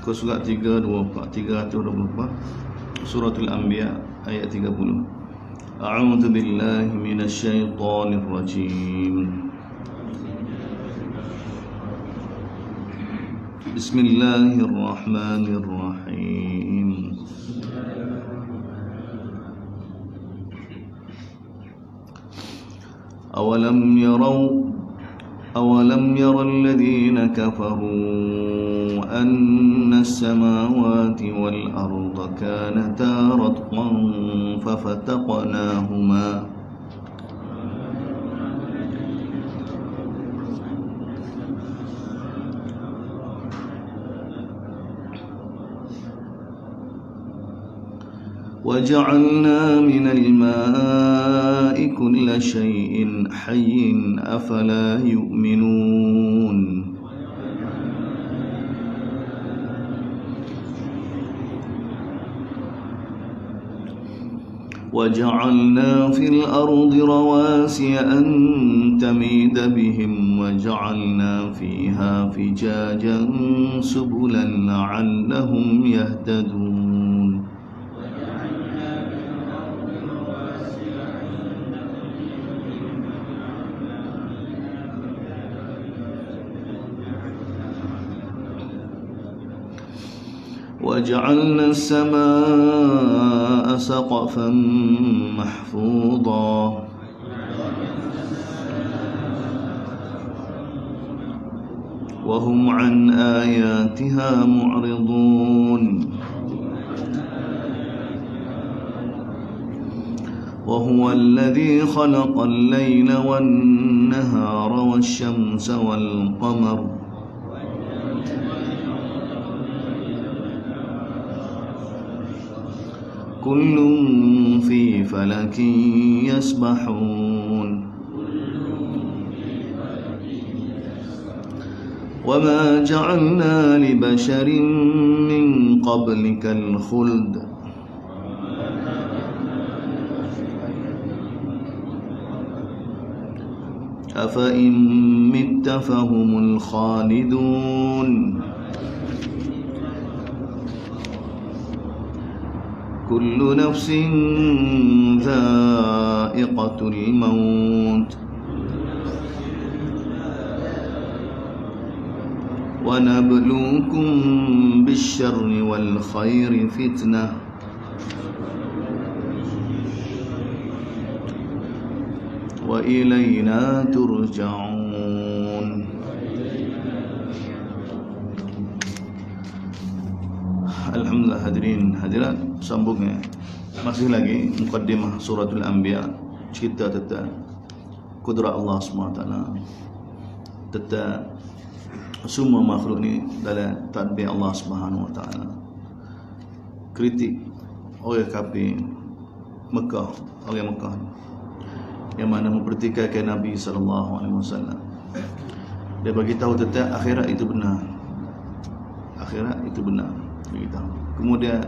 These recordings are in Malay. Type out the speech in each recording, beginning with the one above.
Muka surat 324 Suratul Anbiya ayat 30. A'udzu billahi minasy syaithanir rajim. Bismillahirrahmanirrahim. أولم ير الذين كفروا أن السماوات والأرض كانتا رتقا ففتقناهما وجعلنا من الماء كل شيء حي أفلا يؤمنون وجعلنا في الأرض رواسي أن تميد بهم وجعلنا فيها فجاجا سبلا لعلهم يهتدون وجعلنا السماء سقفا محفوظا وهم عن آياتها معرضون وهو الذي خلق الليل والنهار والشمس والقمر كل في فلك يسبحون وما جعلنا لبشر من قبلك الخلد أفإن مت فهم الخالدون كل نفس ذائقة الموت ونبلوكم بالشر والخير فتنة وإلينا ترجعون. Alhamdulillah hadirin hadirat, sambungnya masih lagi mukaddimah suratul Anbiya, cerita tentang kudrat Allah SWT, tentang semua makhluk ni dalam tadbir Allah SWT. Kritik orang kafir Mekah, orang Mekah yang mana mempertikaikan Nabi SAW. Dia bagi tahu tentang akhirat itu benar, akhirat itu benar. Kemudian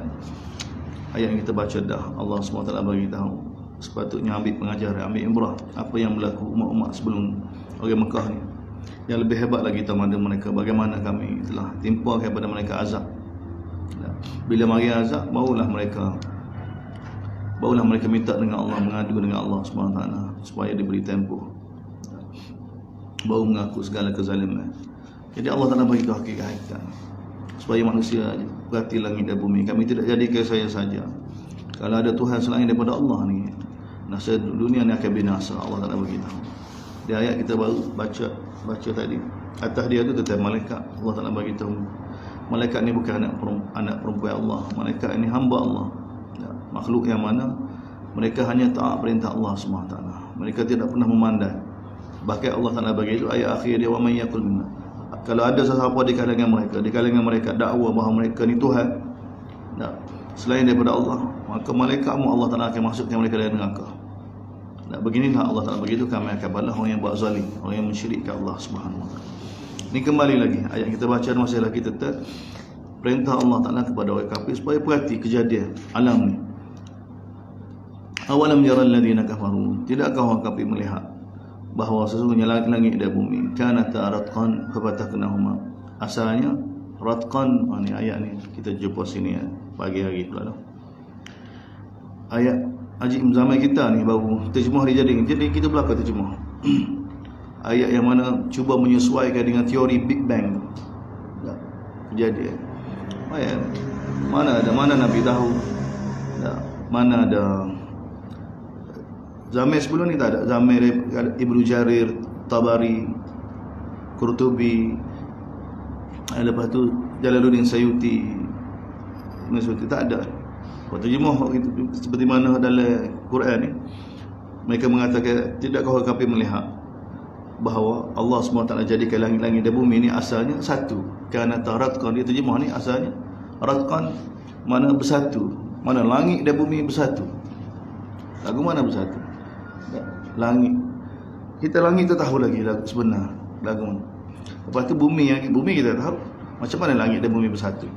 ayat yang kita baca dah, Allah SWT bagi tahu sepatutnya ambil pengajaran, ambil ibrah apa yang berlaku umat-umat sebelum orang Mekah ni. Yang lebih hebat lagi kita pada mereka, bagaimana kami telah timpa kepada mereka azab. Bila mari azab, barulah mereka minta dengan Allah, mengadu dengan Allah SWT supaya diberi tempoh, baru mengaku segala kezaliman. Jadi Allah Ta'ala bagi tahu hakikat supaya manusia perhati langit dan bumi. Kami tidak jadikan saya saja. Kalau ada Tuhan selain daripada Allah ni, nasib dunia ni akan binasa. Allah Ta'ala beritahu di ayat kita baru baca tadi. Atas dia tu tentang malaikat. Allah Ta'ala beritahu malaikat ni bukan anak perempuan Allah. Malaikat ni hamba Allah, makhluk yang mana mereka hanya taat perintah Allah SWT. Mereka tidak pernah memandang. Bahkan Allah Ta'ala bagi itu ayat akhir dia, wa may yaqul minna, kalau ada sesiapa di kalangan mereka dakwa bahawa mereka ni Tuhan selain daripada Allah, maka malaikatmu Allah Ta'ala akan masukkan mereka dalam neraka. Beginilah Allah Ta'ala begitu, kami akan balas orang yang buat zalim, orang yang mensyirikkan Allah Subhanahu Wa Ta'ala. Ini kembali lagi ayat kita baca masih lagi tentang perintah Allah Ta'ala kepada orang kafir supaya perhati kejadian alam ni. Awalam yaral ladina kafaru, tidakkah orang kafir melihat bahawa sesungguhnya langit dan bumi kanata ratqan fafataknahuma, asalnya Ratqan. Ni ayat ni kita jumpa sini pagi hari pula dah. Ayat Haji zaman kita ni baru terjemah dia jadi kita belakang terjemah. Ayat yang mana cuba menyesuaikan dengan teori Big Bang. Kejadian. Ayat mana Nabi tahu. Mana ada zaman sebelum ni tak ada. Zaman Ibnu Jarir, Tabari, Qurtubi, lepas tu Jalaluddin Sayuti tak ada. Terjemah seperti mana dalam Quran ni, mereka mengatakan tidakkah kami melihat bahawa Allah SWT jadikan langit-langit dan bumi ni asalnya satu. Kerana ratqan, dia terjemah ni asalnya ratqan mana bersatu, mana langit dan bumi bersatu. Lagu mana bersatu? Langit. Kita langit tu tahu lagi lagu sebenar lagu mana. Lepas tu bumi kita tahu macam mana langit dan bumi bersatu.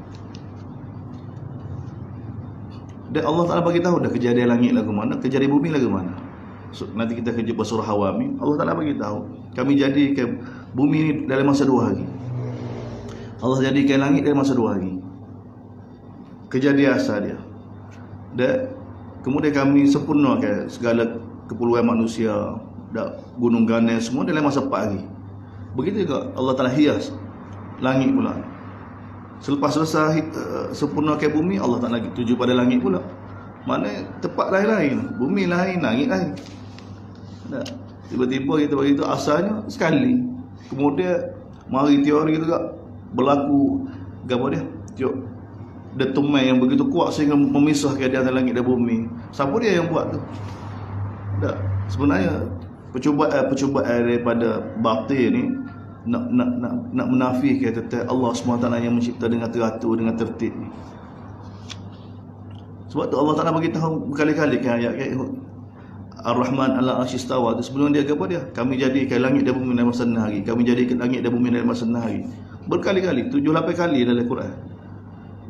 Dan Allah Ta'ala bagi tahu dah kejadian langit lagu mana, kejadian bumi lagu mana. So, nanti kita akan jumpa surah Hawami. Allah Ta'ala bagi tahu kami jadikan bumi ni dalam masa 2 hari. Allah jadikan langit dalam masa 2 hari. Kejadian asal dia. Dan kemudian kami sempurnakan segala keperluan manusia, gunung ganas semua dalam masa 4 hari. Begitu juga Allah Ta'ala hias langit pula. Selepas selesai sempurnakan bumi, Allah tak lagi tuju pada langit pula. Mana tempat lain-lain, bumi lain, langit lain. Tiba-tiba kita bagi tu asalnya sekali. Kemudian mari teori kita juga berlaku apa dia? Detumen yang begitu kuat sehingga memisahkan di antara langit dan bumi. Siapa dia yang buat tu? Sebenarnya percubaan daripada batil ni nak menafikan tentang Allah SWT yang mencipta dengan teratur, dengan tertib ni. Sebab tu Allah Ta'ala bagi tahu berkali-kali kan ayat Ar-Rahman ala arsy istawa. Sebelum dia apa dia? Kami jadikan langit dan bumi dalam masa 6 hari. Kami jadikan langit dan bumi dalam masa 6 hari. Berkali-kali, 7-8 kali dalam Quran.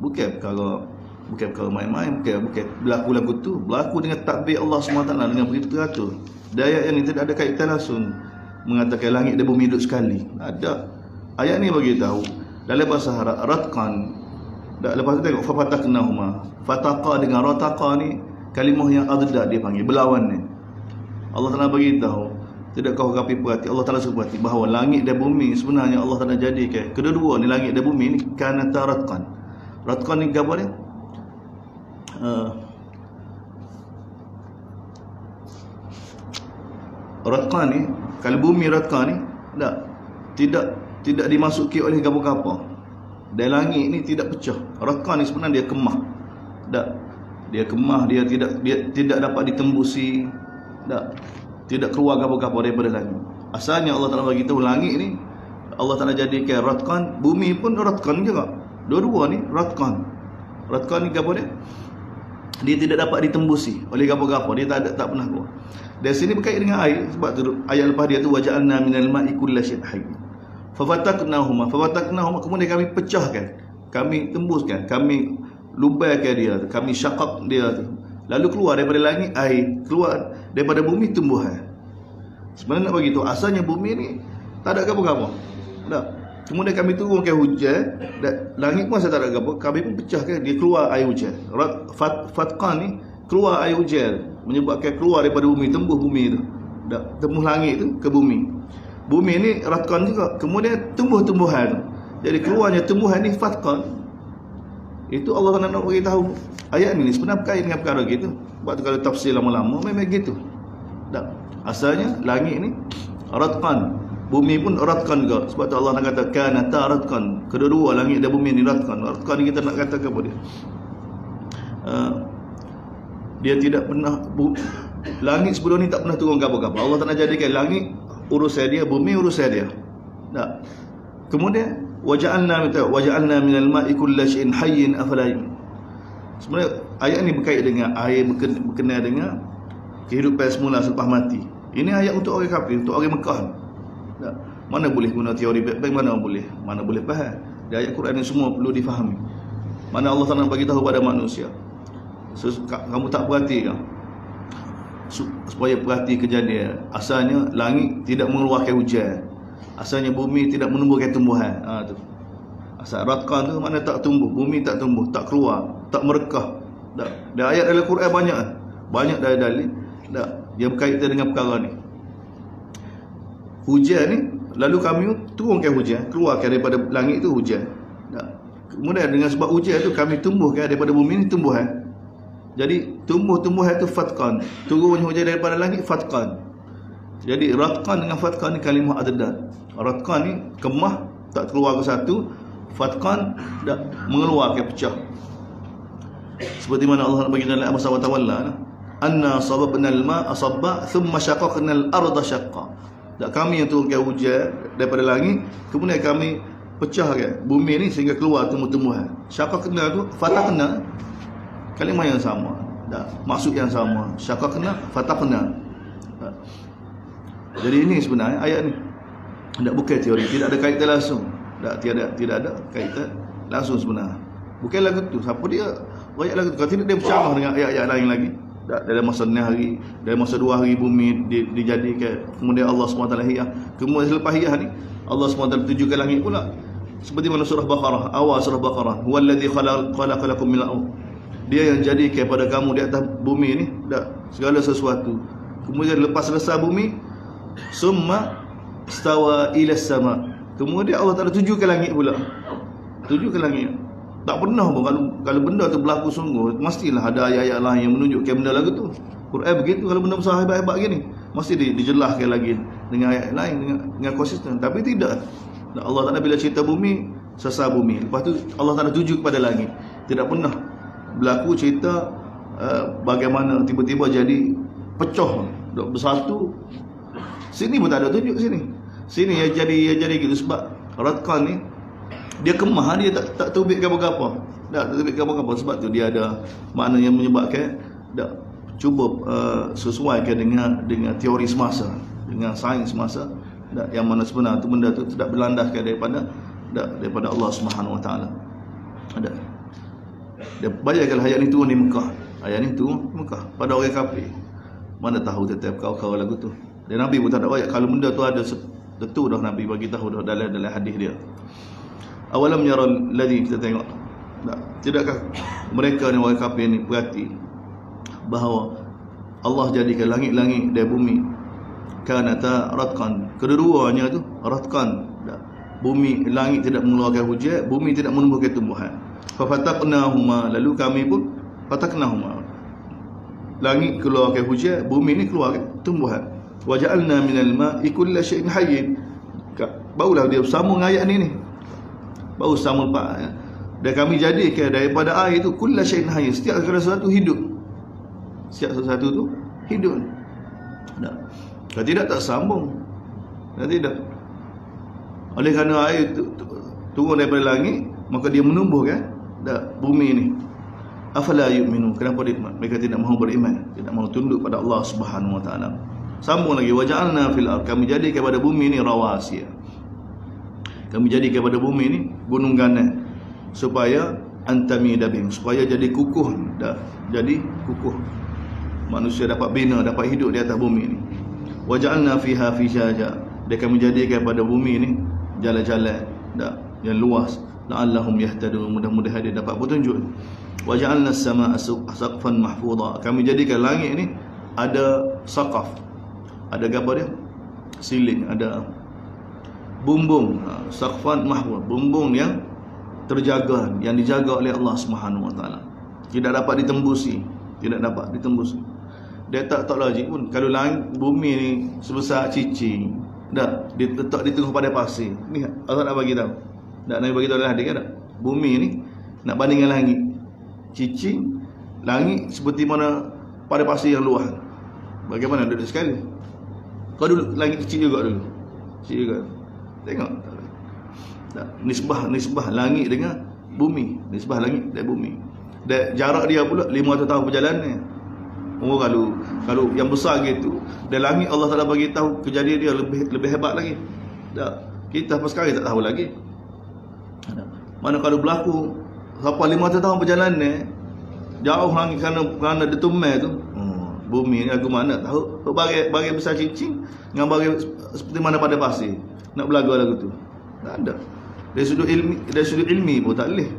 Bukan perkara main-main, bukan berlaku lagu tu, berlaku dengan takbir Allah SWT dengan begitu teratur. Dan ayat yang ni tidak ada kaitan langsung mengatakan langit dan bumi hidup sekali. Ada. Ayat ni bagi tahu dalam bahasa Arab ratqan. Lepas tu tengok fafataknahuma. Fataqa dengan rataqa ni kalimah yang adad dia panggil berlawan ni. Allah Taala bagi tahu, tidakkah kau perhati, Allah Taala suruh perhati bahawa langit dan bumi sebenarnya Allah Taala jadikan kedua-dua ni, langit dan bumi ni kana ratqan. Ratqan ni apa dia? Ratqan ni, kalau bumi ratqan ni tidak dimasuki oleh kapal-kapal. Dan langit ni tidak pecah. Ratqan ni sebenarnya dia kemah. Dia kemah, dia tidak dapat ditembusi. Tidak keluar kapal-kapal daripada langit. Asalnya Allah Taala bagi tahu langit ni Allah Taala jadikan ratqan, bumi pun ratqan juga. Dua-dua ni ratqan. Ratqan ni apa dia? Dia tidak dapat ditembusi oleh kapal-kapal. Dia tak pernah keluar. Dari sini berkait dengan air. Sebab tu ayat lepas dia tu waja'alna minal ma'i kulla syai'in hayy. Fafataknahuma. Kemudian kami pecahkan, kami tembuskan, kami lubaikan dia, kami syaqaq dia tu. Lalu keluar daripada langit air, keluar daripada bumi tumbuhan. Sebenarnya nak bagi tahu asalnya bumi ni tak ada apa-apa. Kemudian kami turunkan hujan dan langit pun tak ada apa, kami pun pecahkan, dia keluar air hujan. Fatqan ni keluar air hujan, menyebabkan keluar daripada bumi, tembus bumi tu. Tembus langit tu ke bumi. Bumi ni ratqan juga. Kemudian tumbuh-tumbuhan. Jadi keluarnya tumbuhan ni fatqan. Itu Allah nak bagi tahu. Ayat ni sebenarnya berkait dengan perkara gitu. Sebab tu kalau tafsir lama-lama memang gitu. Asalnya langit ni ratqan, bumi pun ratqan juga. Sebab tu Allah nak kata kana ratqan. Kedua-dua langit dan bumi ni ratqan. Ratqan ni kita nak kata apa dia? Dia tidak pernah langit sebelum ni tak pernah turun kapal-kapal. Allah tak nak jadikan langit urusan dia, bumi urusan dia. Kemudian waja'alna minal ma'i kulla syai'in hayyin afala. Sebenarnya ayat ni berkait dengan air, berkenaan dengan kehidupan semula selepas mati. Ini ayat untuk orang kafir, untuk orang Mekah. Mana boleh guna teori Big Bang, mana boleh faham. Di ayat Quran ni semua perlu difahami. Mana Allah Taala bagi tahu pada manusia. Kamu tak perhati kan? Supaya perhati kejadian. Asalnya langit tidak mengeluarkan hujan. Asalnya bumi tidak menumbuhkan tumbuhan. Tu. Asal ratqan tu mana tak tumbuh, bumi tak tumbuh, tak keluar, tak merekah. Tak. Ada ayat dalam Quran banyak. Banyak dalil. Tak. Dia berkaitan dengan perkara ni. Hujan ni, lalu kami turunkan hujan, keluarkan daripada langit tu hujan. Tak. Kemudian dengan sebab hujan tu kami tumbuhkan daripada bumi ni tumbuhan. Jadi tumbuh-tumbuhan tu fatqan. Turun hujan daripada langit fatqan. Jadi ratqan dengan fatqan ni kalimah adad. Ratqan ni kemah tak keluar ke satu, fatqan dah mengeluarkan pecah. Seperti mana Allah nak bagi dalam ayat wa tawalla, anna sababna al-ma'a sabba thumma shaqaqna al-ardha shaqqa. Tak, kami yang turunkan hujan daripada langit, kemudian kami pecahkan bumi ni sehingga keluar tumbuh-tumbuhan. Shaqaqna tu fataqna, kalimah yang sama. Tak, maksud yang sama. Shaqaqna, fataqna. Tak. Jadi ini sebenarnya ayat ni tak bukan teori, tidak ada kaitan langsung. Tidak ada kaitan langsung sebenarnya. Bukan lagu tu. Siapa dia ayat lagu tu? Kalau tidak dia bercanggah dengan ayat-ayat lain lagi. Dalam masa 6 hari, dalam masa 2 hari bumi dijadikan, kemudian Allah SWT hiyah. Kemudian selepas hiyah ni Allah SWT tujukan langit pula. Seperti mana surah Baqarah, awal surah Baqarah, huwallazi khalaqalakum minal ardh. Dia yang jadikan kepada kamu di atas bumi ni segala sesuatu. Kemudian lepas selesai bumi, summa stawa ila sama. Kemudian Allah Taala tuju ke langit pula. Tuju ke langit. Tak pernah pun kalau benda tu berlaku sungguh, mestilah ada ayat-ayat lain yang menunjukkan benda lagu tu. Quran begitu, kalau benda besar hebat-hebat gini, mesti dijelaskan lagi dengan ayat lain dengan konsisten. Tapi tidak. Allah Taala bila cerita bumi, sesar bumi. Lepas tu Allah Taala tuju kepada langit. Tidak pernah berlaku cerita bagaimana tiba-tiba jadi pecah, bersatu. Sini pun tak ada tunjuk sini. Sini ya jadi gitu sebab ratqan ni dia kemah, dia tak terbit apa-apa. Tak terbit apa-apa sebab tu dia ada makna yang menyebabkan tak cuba sesuaikan dengan teori semasa, dengan sains semasa, tak, yang mana sebenarnya tu benda tu tidak berlandaskan daripada Allah Subhanahu Wa Taala. Ada. Dia bayangkan ayat ni turun di Mekah. Ayat ni turun di Mekah pada orang kafir. Mana tahu tetap kau lagu tu. Dan Nabi pun tak ada ayat kalau benda tu ada. Tentu dah Nabi bagi tahu dah dalam hadis dia. Awalam yaral ladzi, kita tengok. Tidakkah mereka ni orang kafir ni perhati bahawa Allah jadikan langit-langit dan bumi kanata ratqan. Kedua-duanya tu ratqan. Bumi, langit tidak mengeluarkan hujan, bumi tidak menumbuhkan tumbuhan. Fa fataqnahuma, lalu kami pun fataqnahuma. Langit keluarkan hujan, bumi ni keluarkan tumbuhan. Waja'alna minal ma'i kulla syai'in hayyin. Barulah dia sambung ayat ni. Baru sambung pak. Dan kami jadikan daripada air itu kulla syai'in hayyin, setiap segala sesuatu hidup. Setiap sesuatu tu hidup. Tak. Kalau tidak tak sambung. Kalau tidak. Oleh kerana air turun daripada langit, maka dia menumbuhkan bumi ni. Afala yu'minu, kenapa mereka tidak mahu beriman, tidak mahu tunduk pada Allah Subhanahu Wa Taala. Sambung lagi, waja'alna fil ardh, kami jadi kepada bumi ni rawasiya. Kami jadi kepada bumi ni gunung ganan supaya antamida bihim, supaya jadi kukuh, jadi kukuh. Manusia dapat bina, dapat hidup di atas bumi ni. Waja'alna fiha fijaja, dan kami jadi kepada bumi ni jalan-jalan yang luas, la'allahum yahtadun, mudah-mudahan dia dapat petunjuk. Waja'alna as-samaa'a saqfan mahfudha, kami jadikan langit ni ada saqaf, ada apa dia? Siling, ada bumbung, saqfan mahfuz, bumbung yang terjaga, yang dijaga oleh Allah Subhanahu Wa Taala. Tidak dapat ditembusi, tidak dapat ditembusi. Dia tak logik pun kalau langit bumi ni sebesar cicing, dak diletak di tengah padang pasir. Ni Allah nak bagi tahu. Tak Nabi bagi tahu dalam hadis kan tak? Bumi ni nak bandingkan langit. Cicing, langit seperti mana padang pasir yang luas. Bagaimana duduk sekali? Kau dulu langit kecil juga dulu. Kecil juga. Tengok. Nisbah langit dengan bumi. Nisbah langit dan bumi. Dan jarak dia pula 500 tahun perjalanan. Oh, kalau yang besar gitu, dan langit Allah Taala bagi tahu kejadian dia lebih hebat lagi. Tak. Kita pas sekarang tak tahu lagi. Mana kalau berlaku sampai 500 tahun perjalanan, jauh langit kerana detumai tu. Bumi ni aku mana tahu bagi besar cicing dengan bagi seperti mana pada pasir nak belaga lagu tu. Tak ada. Dari sudut ilmi pun tak boleh.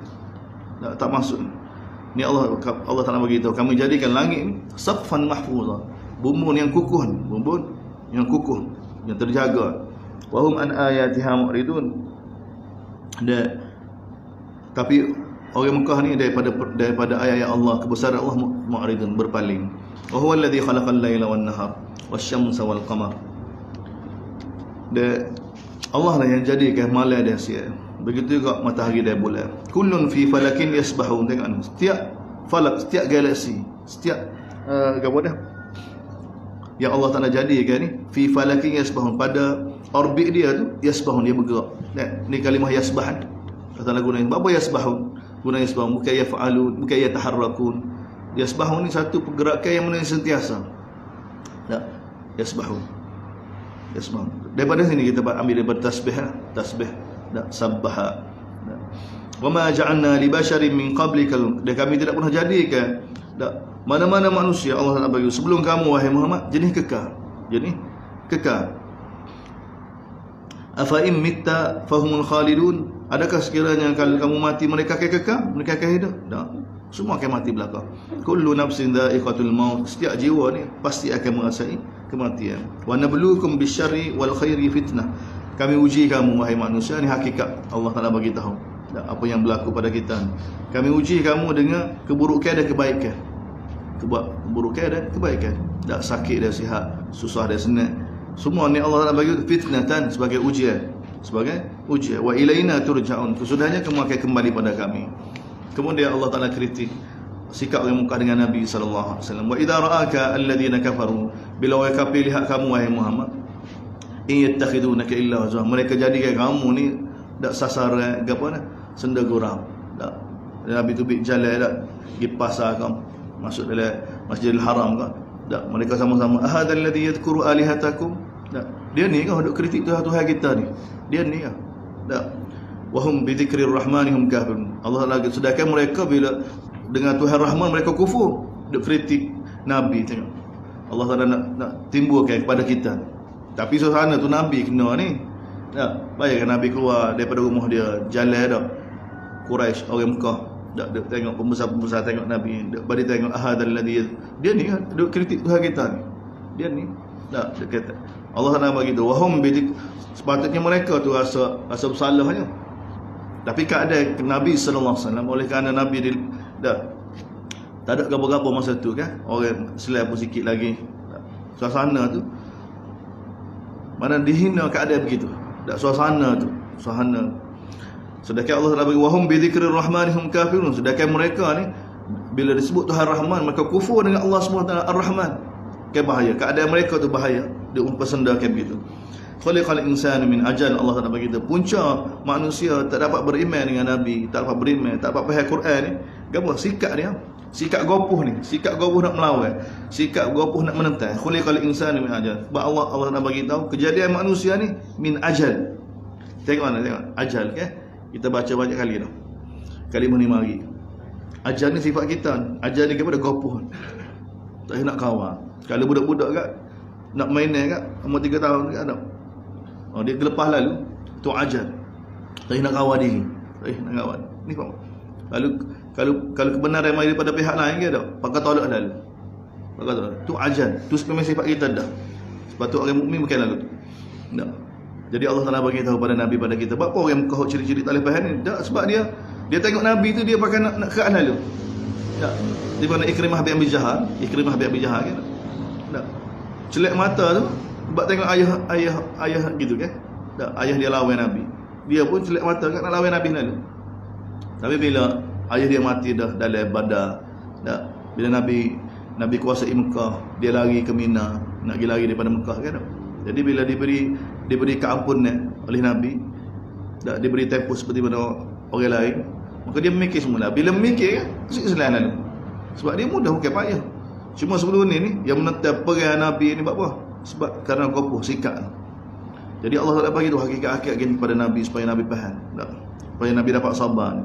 Tak masuk. Ni Allah Taala bagi tahu, kami jadikan langit saqfan mahfuza, bumbun yang kukuh, yang terjaga. Wa hum an ayatiha mu'ridun. Tapi orang Mekah ni daripada ayat-ayat Allah, kebesaran Allah, mu'ridun, berpaling. Wa huwa alladhi khalaqal laila wan nahar wasyamsa wal qamar. Allah lah yang jadikan malam dan siang. Begitu juga matahari dan bulan. Kullun fi falakin yasbahun. Tengok ni, setiap falak, setiap galaksi, setiap apa dah yang Allah Taala jadikan ni, fi falakin yasbahun, pada orbit dia tu, yasbahun, dia bergerak. Ni kalimah yasbahan. Kata lagu ni, apa yasbahun? Guna yasbahun bukan yaf'alun, bukan yataharrakun. Yasbahun ni satu pergerakan yang mana sentiasa. Tak, yasbahun. Daripada sini kita ambil daripada tasbih. Sabbaha. Wa ma ja'alna li basharin min qablikal, dan kami tidak pernah jadikan mana-mana manusia Allah Taala bagi sebelum kamu wahai Muhammad jenis kekal. Afa in mitta fahumul khalidun, adakah sekiranya kalau kamu mati mereka akan kekal, mereka akan hidup? Tak. Semua akan mati belaka. Kullu nafsin dha'iqatul maut, setiap jiwa ni pasti akan merasai kematian. Wa nabluukum bisyarri wal khairi fitnah, kami uji kamu wahai manusia. Ni hakikat Allah Taala bagi tahu apa yang berlaku pada kita. Kami uji kamu dengan keburukan dan kebaikan. Keburukan dan kebaikan. Tak sakit dan sihat, susah dan senang, semua ni Allah Taala bagi fitnatan, sebagai ujian. Wa ilaina turja'un, kesudahnya kamu akan kembali pada kami. Kemudian Allah Taala kritik sikap orang Mekah dengan Nabi sallallahu alaihi wasallam. Wa idza ra'aka alladhina kafaru, bila orang kafir lihat kamu wahai Muhammad, in yattakhidunaka illa huzwa, mereka jadikan kamu ni dak sasaran apa dah, senda gurau. Dak Nabi tu berjalan dak pergi pasar kan, masuk dalam Masjidil Haram kan. Dak mereka sama-sama, ahadal ladzi yadhkuru alihatakum. Dak dia ni kan duk kritik Tuhan kita ni. Dia ni kan. Dak wahum bi dzikrir rahmani hum kafirun. Allah lagi sedangkan mereka bila dengan Tuhan Rahman mereka kufur, duk kritik Nabi. Tengok Allah Taala nak timbulkan kepada kita. Tapi suasana tu Nabi kena ni. Tak, bayangkan Nabi keluar daripada rumah dia, jalan dak Quraisy, orang Mekah, dak tengok pembesar-pembesar tengok Nabi, dak bagi tengok ahadal ladzi, dia ni kan duk kritik Tuhan kita ni. Dia ni dak kata Allah Taala bagi tu wahum bidik, sepatutnya mereka tu rasa bersalahnya. Tapi keadaan Nabi sallallahu alaihi wasallam, oleh kerana Nabi dia tak ada gapo-gapo masa tu kan, orang Islam pun sikit lagi, suasana tu mana dihina keadaan begitu. Tak suasana tu, sedangkan Allah Taala bagi wahum bi dzikrir rahmani hum kafirun, sedangkan mereka ni bila disebut Tuhan Rahman mereka kufur dengan Allah SWT Ar-Rahman. Kan bahaya, keadaan mereka tu bahaya, dia mempersendakan begitu. Khuliqal insanu min ajal, Allah Taala bagi tahu punca manusia tak dapat beriman dengan Nabi, tak dapat beriman, tak dapat faham Quran ni, gapo sikap dia? Sikap gopoh ni, sikap gopoh nak melawan, sikap gopoh nak menentang. Khuliqal insanu min ajal. Sebab Allah nak bagi tahu kejadian manusia ni min ajal. Tengok mana, tengok ajal kan? Kita baca banyak kali dah. Kalimah ni mari. Ajal ni sifat kita. Ajal ni kepada gopoh. Tak nak kawan. Kalau budak-budak kat nak main kat umur 3 tahun kat ada. Oh, dia gelepah lalu, tu ajal. Tak nak kawan diri. Nak kawan. Ni kau. Kalau kebenaran mai daripada pihak lain ke tak, pakai tolak lalu. Pakai tolak. Tu ajal. Tu memang sifat kita dah. Sebab tu orang mukmin bukan lalu. Tak. Jadi Allah Taala bagi tahu pada Nabi pada kita. Apa orang kau ciri-ciri tak boleh faham ni? Tak, sebab dia tengok Nabi tu dia pakai nak kerat lalu. Tak. Di mana Ikrimah bin Abi Jahal kan? Tak. Celak mata tu sebab tengok ayah gitu kan. Tak, ayah dia lawan Nabi. Dia pun celak mata kan nak lawan Nabi lalu. Tapi bila ayah dia mati dah dalam Badar, dah bila Nabi kuasai Mekah, dia lari ke Mina, nak pergi lari daripada Mekah kan. Jadi bila diberi keampunan oleh Nabi, dah diberi tempoh seperti mana orang lain, maka dia memikir semula. Bila memikir kan, selain lalu. Sebab dia mudah bukan payah. Cuma sebelum ni yang menentang perang Nabi ni buat apa? Sebab kerana kopoh sikap. Jadi Allah Taala bagi tu hakikat kepada Nabi supaya Nabi faham. Supaya Nabi dapat sabar.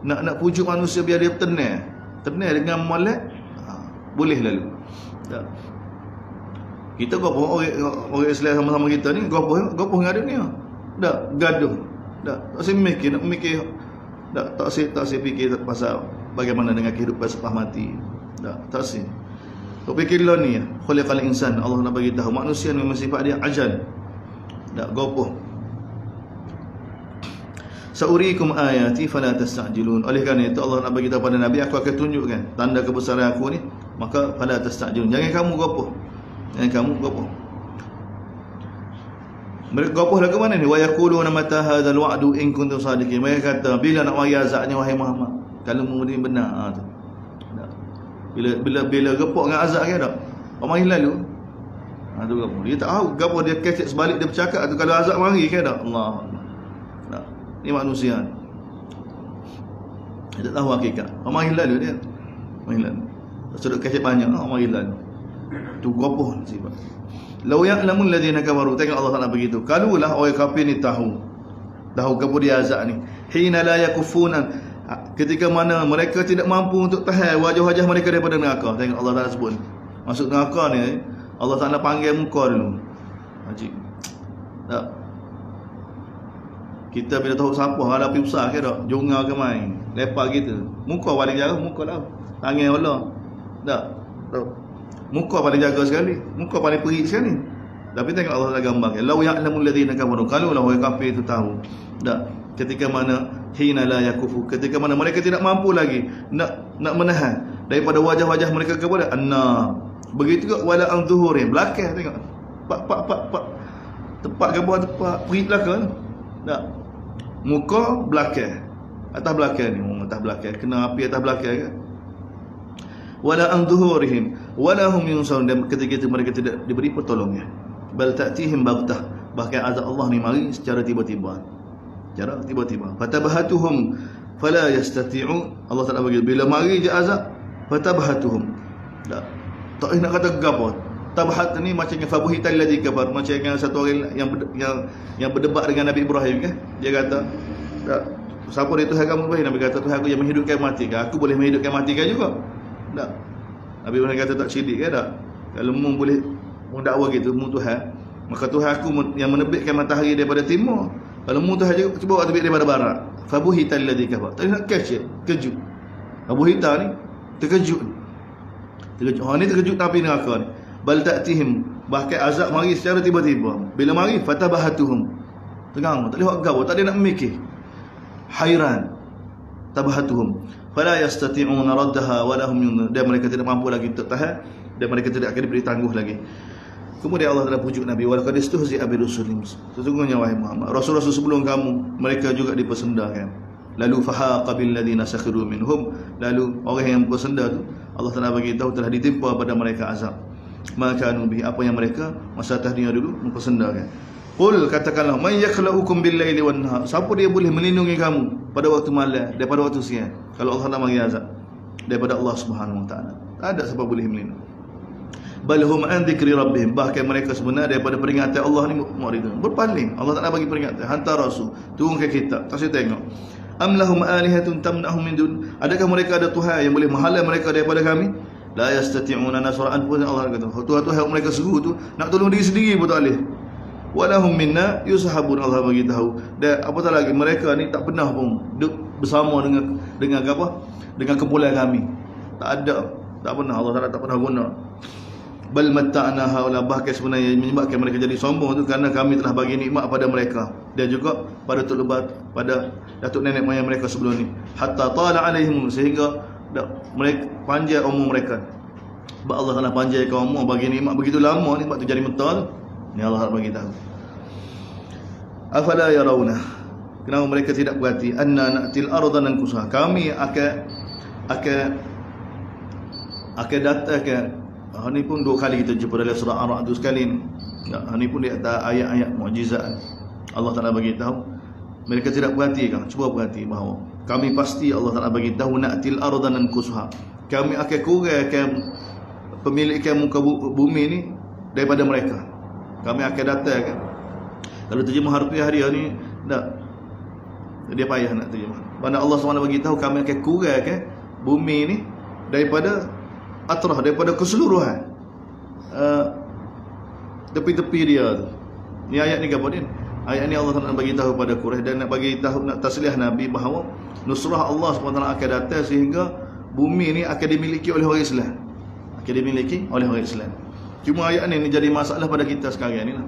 Nak pujuk manusia biar dia tenang dengan molek, boleh lalu. Tak. Kita gopoh orang Islam sama-sama kita ni gopoh dengan dunia. Tak gaduh. Tak si mikir, nak mikir tak si fikir pasal bagaimana dengan kehidupan selepas mati. Tak si. Kau fikir lah ni, khuliqal insan, Allah nak bagi tahu manusia memang sifat dia ajal. Tak gopoh. Saurikum ayati fala tastajilun. Oleh kerana itu Allah nak bagi tahu pada Nabi, aku akan tunjukkan tanda kebesaran aku ni, maka fala tastajilun. Jangan kamu gopoh. Mereka gopoh lagu mana ni? Wa yaquluna mata hadzal wa'du in kuntum sadiqin. Mereka kata, bila nak mari azabnya wahai Muhammad? Kalau mu ni benar tu. Bila gepok dengan azab ke tak? Mari lalu. Tu gapo. Dia tak tahu gapo dia kecek sebalik dia bercakap tu kalau azab mari ke tak? Allah. Tak. Ni manusia. Dia tak tahu hakikat. Mari lalu dia. Mari lalu. Sudah kecek banyak, mari lalu. Tu gopoh sifat. Lau ya'lamul ladzina kafaru, tengok Allah Taala begitu. Kalulah orang kafir ni tahu gapo dia azab ni. Hina la yakufuna, ketika mana mereka tidak mampu untuk tahan wajah-wajah mereka daripada neraka. Tengok Allah Taala sebut. Masuk neraka ni Allah Taala panggil muka dulu. Ajib. Tak. Kita bila tahu siapa hadapi besar ke tak? Junga ke main. Lepak kita. Muka paling jaga, muka dah. Tangan Allah. Tak. Tak. Muka paling jaga sekali, muka paling perik sekali. Tapi tengok Allah Taala gambarkan, lau ya'lamul ladzina kafaru, kalau orang kafir itu tahu. Tak, ketika mana hina la yakufu, ketika mana mereka tidak mampu lagi nak menahan daripada wajah-wajah mereka kepada annar. Begitu juga wala an zuhurin, belakang tengok. Pak tepat ke bawah, tepat perik belakang. Tak. Muka belakang. Atas belakang ni, atas belakang kena api atas belakang kan. Wala an zuhurihim wala hum yunsarun, dan ketika itu mereka tidak diberi pertolongan. Bal ta'tihim baghtah, bahkan azab Allah ni mari secara tiba-tiba. Fatabahatuhum fala yastati'u, Allah Taala bagi bila mari je azab, fatabahatuhum. Tak nak kata gapo. Tabahat ni macamnya fabuhital ladzi kafar, macamnya satu orang yang berdebat dengan Nabi Ibrahim kan. Dia kata, siapa dia Tuhan kamu? Nabi kata, Tuhan aku yang menghidupkan mati kan. Aku boleh menghidupkan mati kan juga. Tak. Nabi Ibrahim kata tak syirik ke tak? Kalau mu boleh mendakwa gitu, mu Tuhan, maka Tuhan aku yang menerbitkan matahari daripada timur. Kalau mu Tuhan juga cuba terbit daripada barat. Fabuhital ladzi kafar. Tak nak kejut. Fabuhita ni terkejut. Ni terkejut tapi neraka ni. Bal ta'tihim, bahkan azab mari secara tiba-tiba. Bila mari fatabahatuhum. Tegang, tak boleh buat gapo, tak ada nak mikir. Hairan. Tabahatuhum fala yastati'una raddaha wa lahum yunzar, dan mereka tidak mampu lagi untuk tahan, dan mereka tidak akan diberi tangguh lagi. Kemudian Allah telah pujuk Nabi, wa laqad istuhzi'a bi rusulin, sesungguhnya wahai Muhammad, rasul-rasul sebelum kamu mereka juga dipersendakan. Lalu fahaqa bil ladzina sakhiru minhum, lalu orang yang bersenda tu Allah Taala bagi tahu telah ditimpa pada mereka azab. Maka bi, apa yang mereka masa tahniah dulu mempersendakan. Qul, katakanlah, man yakhluqukum bil-laili wan-nahar, siapa dia boleh melindungi kamu pada waktu malam daripada waktu siang kalau Allah nak bagi azab daripada Allah Subhanahu wa taala? Tak ada siapa boleh melindungi. Bal hum an dzikri rabbihim, bahkan mereka sebenarnya daripada peringatan Allah ni muridun, berpaling. Allah tak nak bagi peringatan, hantar rasul, turun ke kitab, tak saya tengok. Am lahum alihatun tamna'hum min dun, adakah mereka ada Tuhan yang boleh menghalang mereka daripada kami? La yastati'una nasra anfusihim, Allah kata Tuhan mereka seru tu nak tolong diri sendiri pun tak boleh. Walahum minna yushabun, Allah bagi tahu. Dan apatah lagi mereka ni tak pernah pun bersama dengan apa? Dengan kumpulan kami. Tak pernah, Allah Taala tak pernah guna. Bal matta'na haula, bahkan sebenarnya menyebabkan mereka jadi sombong tu kerana kami telah bagi nikmat pada mereka dan juga pada datuk nenek moyang mereka sebelum ni. Hatta tala alaihim, sehingga mereka panjang umur mereka. Sebab Allah Taala panjangkan umur bagi nikmat begitu lama ni, sebab tu jadi mental. Ni Allah bagi tahu. Afala yarawna, kenapa mereka tidak berhati? Anna na'til arda nankusaha, kami akan datangkan. Ni pun dua kali kita jumpa dalam surah Ar-Ra'd tu sekali ni. Ni pun dia ada ayat-ayat mukjizat. Allah Taala bagi tahu. Mereka tidak berhati kan? Cuba berhati bahawa kami pasti, Allah Taala bagi tahu, na'til arda nankusaha, kami akan kurangkan pemilikan muka bumi ni daripada mereka. Kami akan datang kan. Kalau terjemah harfiah dia ni tak, dia payah nak terjemah. Mana Allah SWT bagi tahu kami akan kurangkan bumi ni daripada atrah, daripada keseluruhan tepi-tepi dia tu. Ni ayat ni apa dia? Ayat ni Allah nak bagi tahu pada Quraisy dan nak bagi tahu, nak tasliah Nabi bahawa nusrah Allah SWT akan datang sehingga bumi ni akan dimiliki oleh orang Islam. Akan dimiliki oleh orang Islam. Cuma ayat ni jadi masalah pada kita sekarang ni lah.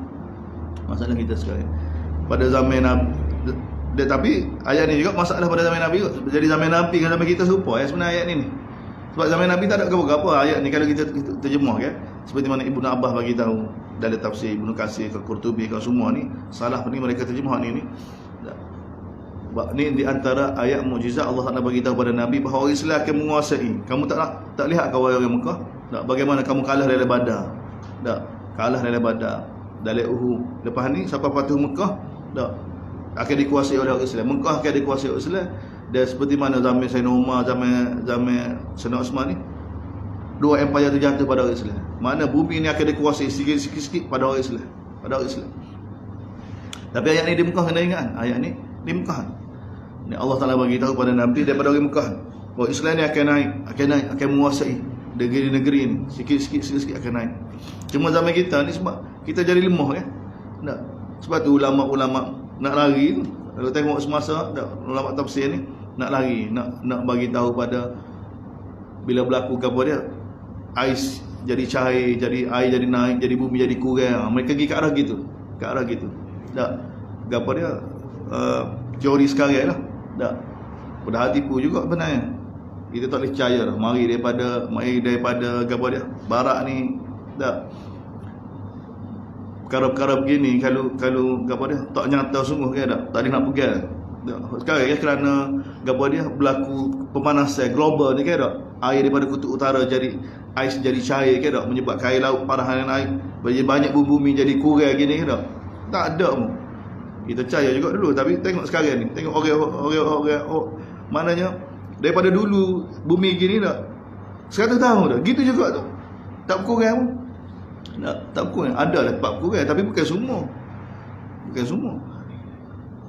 Masalah kita sekarang. Pada zaman Nabi, tapi ayat ni juga masalah pada zaman Nabi juga. Jadi zaman Nabi dengan zaman kita serupa sebenarnya ayat ni. Sebab zaman Nabi tak ada apa-apa ayat ni kalau kita terjemah kan. Seperti mana Ibnu Abbas bagi tahu dalam tafsir Ibnu Katsir ke Qurtubi ke semua ni salah ni mereka terjemah ni. Ni di antara ayat mukjizat Allah Taala bagi tahu pada Nabi bahawa orang Islam akan menguasai. Kamu tak lihat kau orang Mekah? Tak, bagaimana kamu kalah dalam Badar? Tak, kalah dalam Badar, dalam Uhud. Lepas ni siapa patuh Mekah? Tak, akan dikuasai oleh orang Islam. Mekah akan dikuasai oleh Islam. Dan seperti mana zaman Sayyidina Umar, zaman Sayyidina Osman ni, dua empire terjatuh pada orang Islam. Mana bumi ni akan dikuasai sikit-sikit pada orang Islam, pada orang Islam. Tapi ayat ni di Mekah kena ingat, ayat ni di Mekah. Ni Allah Taala bagi tahu pada Nabi daripada orang Mekah bahawa Islam ni akan naik, akan menguasai negeri-negeri ni, sikit-sikit akan naik. Cuma zaman kita ni sebab kita jadi lemah kan. Tak. Sebab tu ulama-ulama nak lari tu. Kalau tengok semasa ulama tafsir ni nak lari, nak bagi tahu pada bila berlaku apa dia, ais jadi cair, jadi air jadi naik, jadi bumi jadi kurang. Mereka pergi ke arah gitu, ke arah gitu. Tak, apa dia teori sekarang lah. Tak, pada tipu juga sebenarnya. Kita tak boleh percaya dah. Mari daripada apa dia, barat ni. Tak, perkara-perkara begini kalau apa dia tak nyata sungguh ke tak ada nak pegang. Sekarang ya, kerana apa dia berlaku pemanasan global ni ke tak, air daripada kutub utara jadi ais jadi cair ke tak, menyebabkan air laut parahan naik, banyak bumi jadi kurang gini ke tak ada pun. Kita percaya juga dulu, tapi tengok sekarang ni, tengok orang maknanya daripada dulu bumi gini tak 100 tahun dah gitu juga tu, tak berkurang pun. Tak berkurang, ada lah tempat berkurang, tapi bukan semua.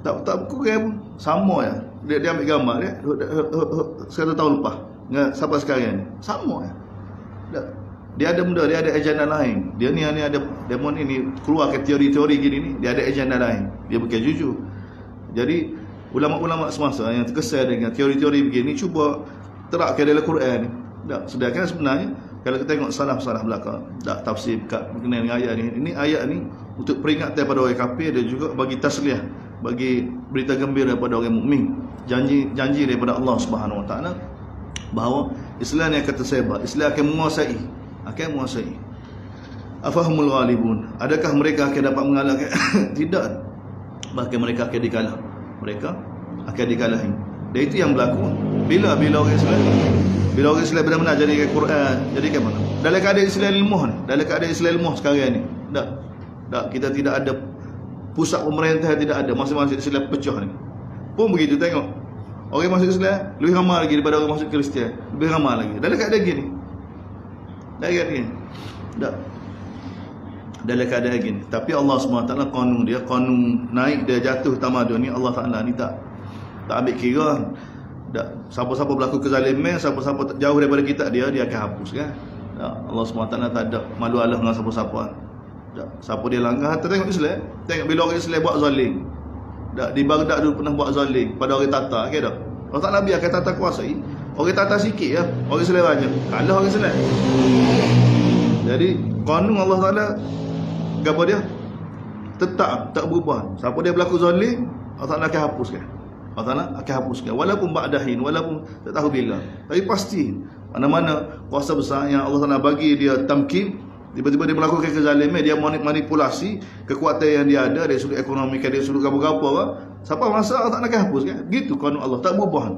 Tak berkurang pun, sama ya. Dia ambil gambar dia 100 tahun lepas dengan sampai sekarang ni sama ya. Dia ada benda, dia ada agenda lain. Dia ni ada demon ini keluar ke teori-teori gini ni, dia ada agenda lain. Dia bukan jujur. Jadi ulama-ulama semasa yang terkesan dengan teori-teori begini cuba terapkan dalam Quran ni. Sedangkan sebenarnya kalau kita tengok salah belakang, tak tafsir berkenaan dengan ayat ni. Ini ayat ni untuk peringatan pada orang kafir dan juga bagi tasliah, bagi berita gembira pada orang mukmin. Janji daripada Allah Subhanahu Wa Taala bahawa Islam ni akan tersebar, Islam akan menguasai. Afahumul ghalibun? Adakah mereka akan dapat mengalahkan? Tidak. Bahkan mereka akan dikalah. Mereka akan dikalahi. Dan itu yang berlaku bila orang Islam, bila orang Islam benar-benar jadi Quran, jadi ke mana? Dalam keadaan Islam ilmuh ni, dalam keadaan Islam ilmuh sekarang ni. Tak, kita tidak ada pusat pemerintah, tidak ada, masing-masing Islam pecah ni. Pun begitu tengok. Orang masuk Islam lebih ramai lagi daripada orang masuk Kristian, lebih ramai lagi. Dalam keadaan gini. Dalam keadaan gini. Tak. Dalam keadaan gini. Tapi Allah SWT qanun dia, qanun naik dia jatuh tamadun ni, Allah Taala ni tak ambil kira. Siapa-siapa berlaku kezaliman, siapa-siapa jauh daripada kita, dia akan hapus kan. Allah SWT tak ada malu alah dengan siapa-siapa. Siapa dia langgar, tengok Islam. Tengok bila orang Islam buat zalim. Di Baghdad dulu pernah buat zalim pada orang Tatar ke tak. Allah Taala biarkan Tatar kuasai. Orang Tatar sikit ya, orang Islam banyak. Kalah orang Islam. Jadi qanun Allah Taala apa dia? Tetap tak berubah. Siapa dia berlaku zalim, Allah Taala akan hapuskan. Allah Taala akan hapuskan walaupun ba'dahin, walaupun tak tahu bila. Tapi pasti mana-mana kuasa besar yang Allah Taala bagi dia tamkin, tiba-tiba dia melakukan kezaliman, dia manipulasi kekuatan yang dia ada dari sudut ekonomi, dari sudut apa-apa, siapa masa Allah Taala akan hapuskan. Gitu qanun Allah, tak berubah.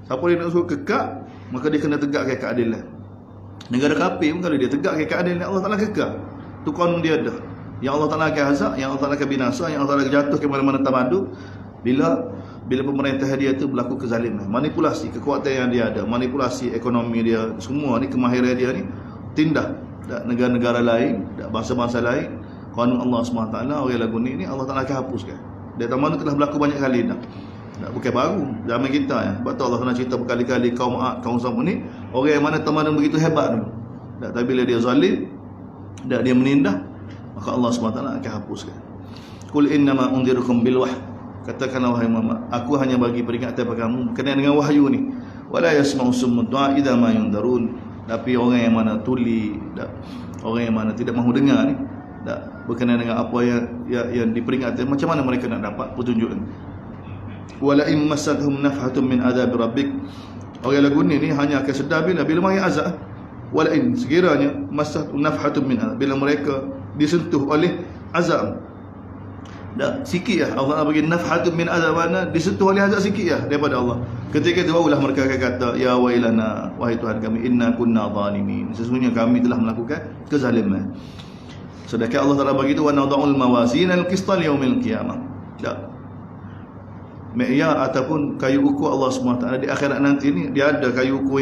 Siapa dia nak suruh kekal, maka dia kena tegakkan keadilan. Negara kafir pun kalau dia tegakkan keadilan, Allah Taala kekal. Tu qanun dia ada. Yang Allah Taala akan azab, yang Allah Taala akan binasa, yang Allah Taala akan jatuh ke mana-mana tamadun bila pemerintah dia tu berlaku kezaliman, manipulasi kekuatan yang dia ada, manipulasi ekonomi dia, semua ni kemahiran dia ni tindak negara-negara lain, bangsa-bangsa lain, qanun Allah SWT orang lagu ni Allah Taala akan hapuskan. Dia tamadun telah berlaku banyak kali dah. Bukan baru zaman kita ya. Sebab tu Allah Taala cerita berkali-kali kaum Ad, kaum Samud ni orang yang mana tamadun begitu hebat dulu. Tapi bila dia zalim, dia menindah, maka Allah SWT akan hapuskan. Qul innama unzirukum bil wahyi, katakanlah wahai Muhammad, aku hanya bagi peringatan kepada kamu berkenaan dengan wahyu ni. Wala yasma'u summu du'a idza ma yundarun, tapi orang yang mana tuli, orang yang mana tidak mahu dengar ni, berkenaan dengan apa yang diperingatkan, macam mana mereka nak dapat petunjuk ni? Wala in masadhum nafhatun min adab rabbik, orang lagu ni hanya akan sedar bila mari azab. Wala in, sekiranya masadhum nafhatun min adab, bila mereka disentuh oleh azab. Sikit lah Allah bagi nafhatun min azab, mana disentuh oleh azab sikit lah daripada Allah. Ketika itu barulah mereka akan kata, ya wailana, wahai Tuhan kami, inna kunna zalimin, sesungguhnya kami telah melakukan kezaliman. Sedangkan Allah Taala bagi itu, wa nad'ul mawazin al-qista liyaumil qiyamah. Mi'yar ataupun kayu ukur Allah SWT di akhirat nanti ni, dia ada kayu ukur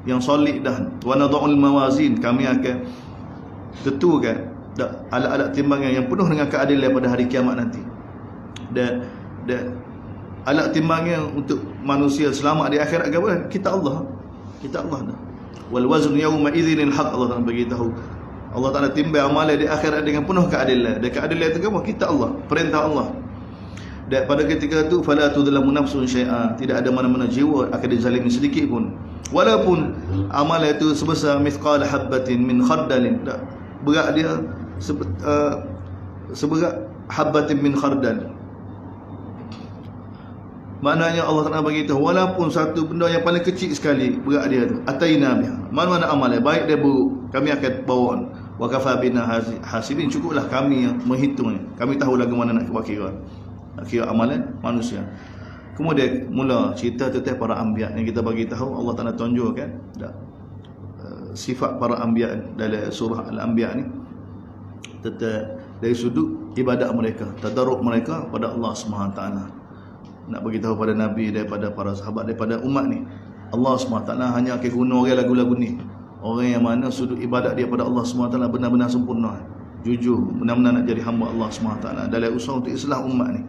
yang solid dah. Wa nad'ul mawazin, kami akan tentukan alat-alat timbangan yang penuh dengan keadilan pada hari kiamat nanti. Dan alat timbangan untuk manusia selamat di akhirat ke apa? Kita Allah dah. Wal wazn yawma idzinil haq, Allah Taala bagi tahu. Allah Taala timbang amalan di akhirat dengan penuh keadilan. Dan keadilan itu apa? Kita Allah, perintah Allah. Dan pada ketika itu, fala tudlamu nafsun syai'a, tidak ada mana-mana jiwa akan dizalimi sedikit pun. Walaupun amalan itu sebesar mithqal habbatin min khardalin, berat dia seberat habbatin min khardal. Maknanya Allah Taala bagi tahu, walaupun satu benda yang paling kecil sekali berat dia tu, ataina biha, mana-mana amalan baik dia buruk, kami akan bawa. Wa kafa bina hasibin, cukuplah kami yang menghitungnya. Kami tahu lagu mana nak kira amalan manusia. Kemudian mula cerita tentang para anbiya yang kita bagi tahu. Allah Taala tunjukkan sifat para anbiya dalam surah Al-Anbiya ni, tentang dari sudut ibadat mereka, tadarruk mereka pada Allah SWT. Nak bagi tahu pada Nabi, daripada para sahabat, daripada umat ni, Allah SWT hanya akan guna orang lagu-lagu ni, orang yang mana sudut ibadat dia pada Allah SWT benar-benar sempurna, jujur, benar-benar nak jadi hamba Allah SWT dalam usaha untuk islah umat ni.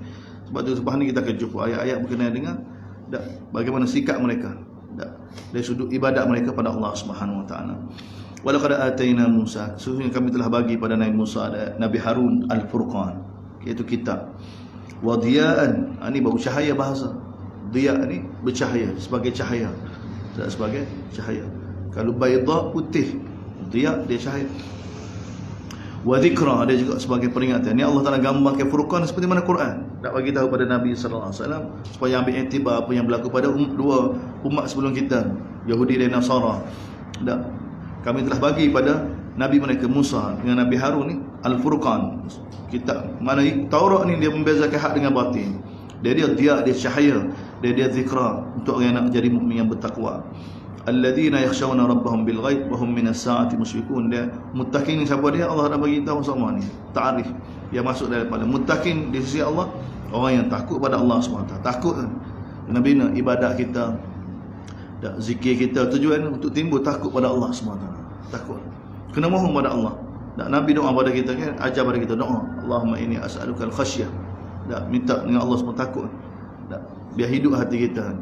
Sebab tu lepas ni kita akan jumpa ayat-ayat berkenaan dengan bagaimana sikap mereka dari sudut ibadat mereka pada Allah SWT. Walaqad ataina Musa, sesungguhnya kami telah bagi pada Nabi Musa dan Nabi Harun Al-Furqan, iaitu kitab. Wa diya'an, ini baru cahaya bahasa. Diya' ni bercahaya, sebagai cahaya, tidak sebagai cahaya. Kalau bayda putih, diya' dia cahaya. Wa dhikra, ada juga sebagai peringatan. Ni Allah Taala gambarkan Furqan seperti mana Quran, nak bagi tahu pada Nabi sallallahu alaihi wasallam supaya ambil iktibar apa yang berlaku pada dua umat sebelum kita, Yahudi dan Nasara. Kami telah bagi pada Nabi mereka Musa dengan Nabi Harun ni Al-Furqan, kitab mana Taurat ni dia membezakan hak dengan batin. Dia cahaya, dia zikra untuk orang yang nak jadi mukmin yang bertakwa. Alladzina yakhshawna rabbahum bil ghaib wa hum minas saati musyrikun. Dia muttaqin, siapa dia? Allah dah bagi tahu semua ni. Ta'rif yang masuk daripada muttaqin di sisi Allah, orang yang takut pada Allah SWT. Takut Nabi nak ibadat kita, zikir kita, tujuan untuk timbul takut pada Allah SWT. Takut, kena mohon pada Allah. Nabi doa pada kita kan, ajar pada kita doa, Allahumma inni as'aluka al-khasyah. Minta dengan Allah SWT takut. Biar hidup hati kita.